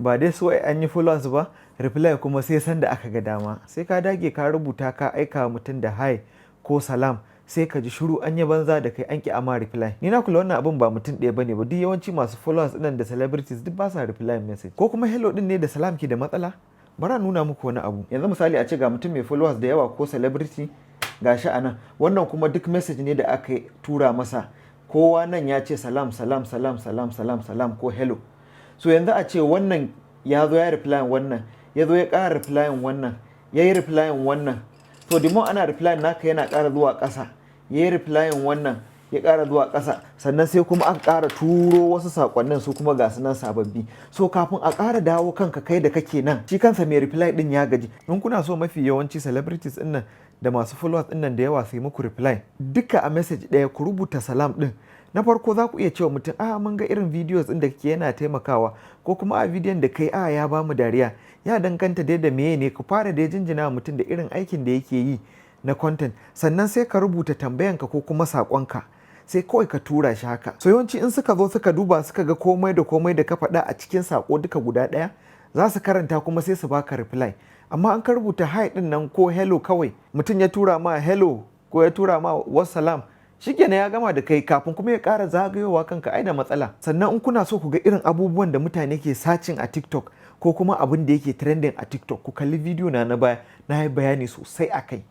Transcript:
ba dai so an yi followers ba, reply kuma sai sanda aka ga dama. Sai ka dage ka rubuta ka aika mutum da hi ko salam, sai ka ji shiru an yi banza da kai an ki ama reply. Ni na kula wannan abun ba mutum ɗaya bane ba, duk yawanci masu followers ɗin da celebrities duk ba sa reply message. Ko kuma hello ɗin ne da salam ke da matsala? Bara nuna muku wani abu. Yanzu misali a ce ga mutum mai followers da yawa ko celebrity gashi a nan, wannan kuma duk message ne da aka tura masa. Kowa nan ya ce salam salam salam salam salam salam ko hello. So yanzu a ce wannan ya zo ya reply wannan, ya zo ya ƙara reply wannan, ya yi reply wannan. To the more ana reply naka yana ƙara zuwa ƙasa, ya yi reply wannan ya ƙara zuwa ƙasa, sannan sai kuma aka ƙara turo wasu saƙonnin su kuma ga su nan sababbi. So kafin a ƙara dawo kanka kai da kake nan, shi kansa mai reply ɗin ya gaji. In kuna so mafi yawanci celebrities ɗin nan da masu followers ɗin nan da yawa sai muku reply duka a message ɗaya, ku rubuta salam ɗin. Na farko za ku iya cewa mutum mun ga irin videos ɗin da kake yana taimakawa, ko kuma a bidiyon da kai ya ba mu dariya. Ya danganta dai da meye ne, ku fara dai jinjina mutum da irin aikin da yake yi na content, sannan sai ka rubuta tambayanka ko kuma saƙonka, sai kawai ka tura shi haka. So yawanci in suka zo suka duba suka ga komai da ka faɗa a cikin saƙo duka guda ɗaya, za su karanta kuma sai su baka reply. Amma an ka rubuta hi ɗin nan ko hello kawai, mutum ya tura ma hello ko ya tura ma wassalam, shikenan ya gama da kai, kafin kuma ya ƙara zagayowa kanka ai da matsala. Sannan in kuna so ku ga irin abubuwan da mutane ke searching a TikTok ko kuma abin da yake trending a TikTok, ku kalli bidiyo na baya, na yi bayani sosai a kai.